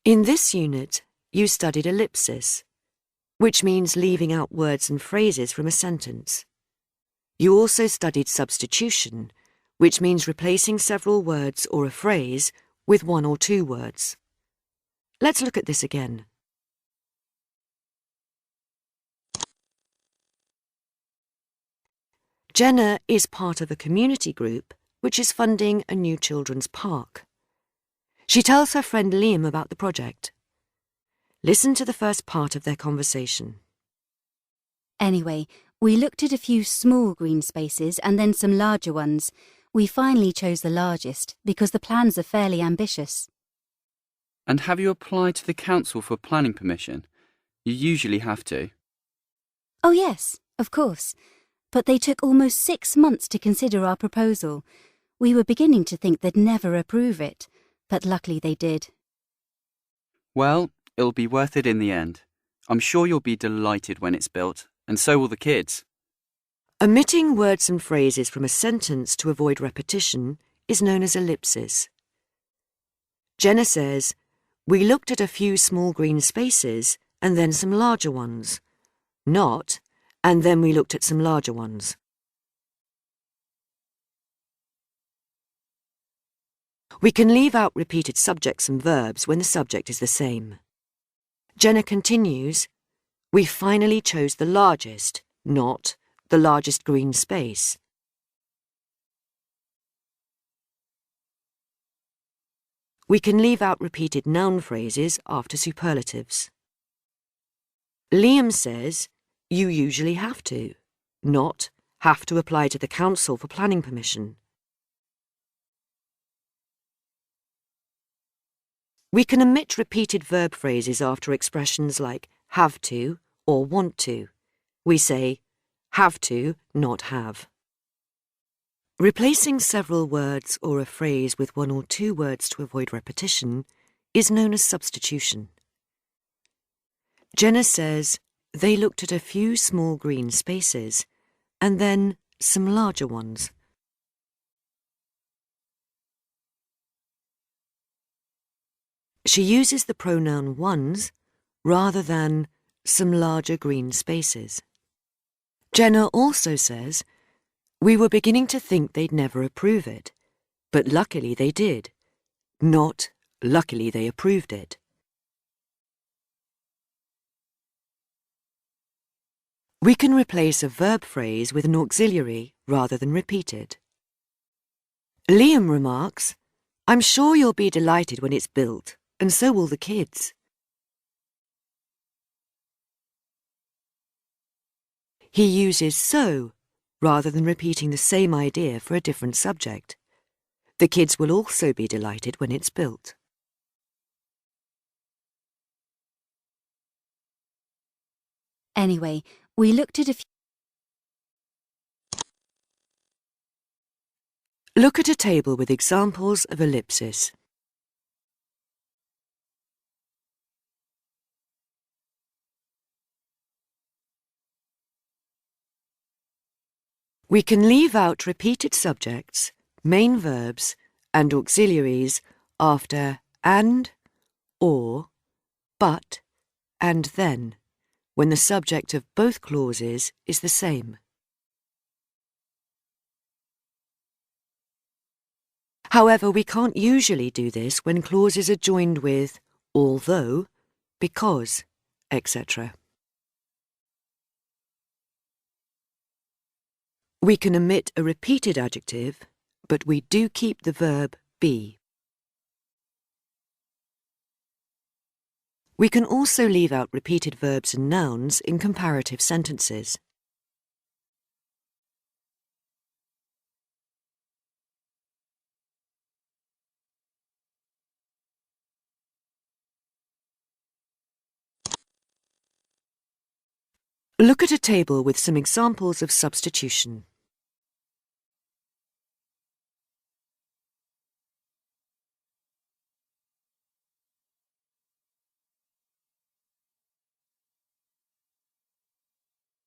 In this unit, you studied ellipsis, which means leaving out words and phrases from a sentence. You also studied substitution, which means replacing several words or a phrase with one or two words. Let's look at this again. Jenna is part of a community group which is funding a new children's park. She tells her friend Liam about the project. Listen to the first part of their conversation. Anyway, we looked at a few small green spaces and then some larger ones. We finally chose the largest because the plans are fairly ambitious. And have you applied to the council for planning permission? You usually have to. Oh yes, of course. But they took almost 6 months to consider our proposal. We were beginning to think they'd never approve it, but luckily they did. Well, it'll be worth it in the end. I'm sure you'll be delighted when it's built, and so will the kids. Omitting words and phrases from a sentence to avoid repetition is known as ellipsis. Jenna says, "We looked at a few small green spaces and then some larger ones." Not, "and then we looked at some larger ones." We can leave out repeated subjects and verbs when the subject is the same. Jenna continues, "We finally chose the largest, not the largest green space." We can leave out repeated noun phrases after superlatives. Liam says, "You usually have to," not "have to apply to the council for planning permission." We can omit repeated verb phrases after expressions like have to or want to. We say have to, not have. Replacing several words or a phrase with one or two words to avoid repetition is known as substitution. Jenna says, "They looked at a few small green spaces and then some larger ones." She uses the pronoun ones rather than some larger green spaces. Jenna also says, "We were beginning to think they'd never approve it, but luckily they did," not "luckily they approved it." We can replace a verb phrase with an auxiliary rather than repeat it. Liam remarks, "I'm sure you'll be delighted when it's built, and so will the kids." He uses so rather than repeating the same idea for a different subject. The kids will also be delighted when it's built. Anyway, we looked at a few... Look at a table with examples of ellipsis. We can leave out repeated subjects, main verbs, and auxiliaries after and, or, but, and then, when the subject of both clauses is the same. However, we can't usually do this when clauses are joined with although, because, etc. We can omit a repeated adjective, but we do keep the verb be. We can also leave out repeated verbs and nouns in comparative sentences. Look at a table with some examples of substitution.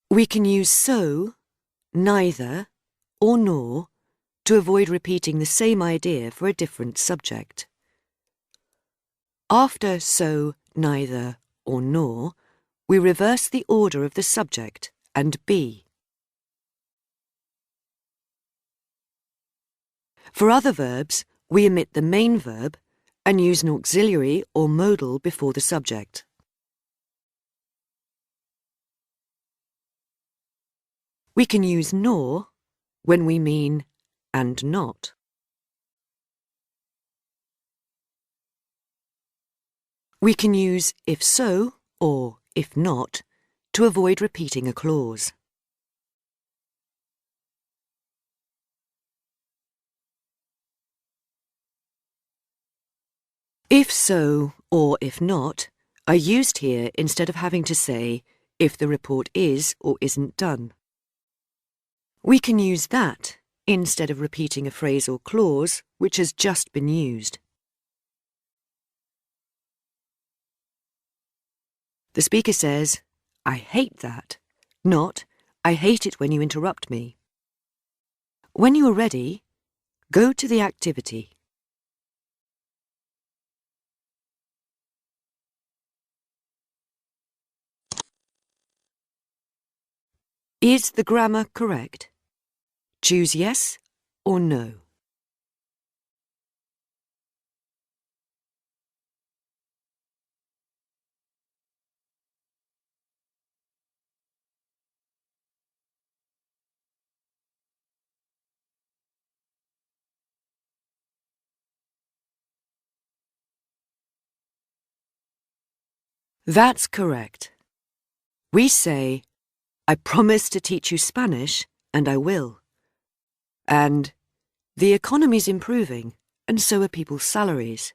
We can use so, neither, or nor to avoid repeating the same idea for a different subject. After so, neither, or nor, we reverse the order of the subject and be. For other verbs, we omit the main verb and use an auxiliary or modal before the subject. We can use nor when we mean and not. We can use if so or if not to avoid repeating a clause. If so or if not are used here instead of having to say if the report is or isn't done. We can use that instead of repeating a phrase or clause which has just been used. The speaker says, "I hate that," not, "I hate it when you interrupt me." When you are ready, go to the activity. Is the grammar correct? Choose yes or no. That's correct. We say, "I promise to teach you Spanish, and I will." And, "The economy's improving, and so are people's salaries."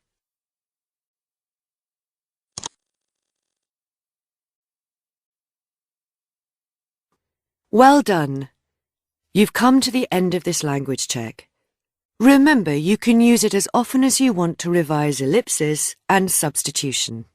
Well done. You've come to the end of this language check. Remember, you can use it as often as you want to revise ellipsis and substitution.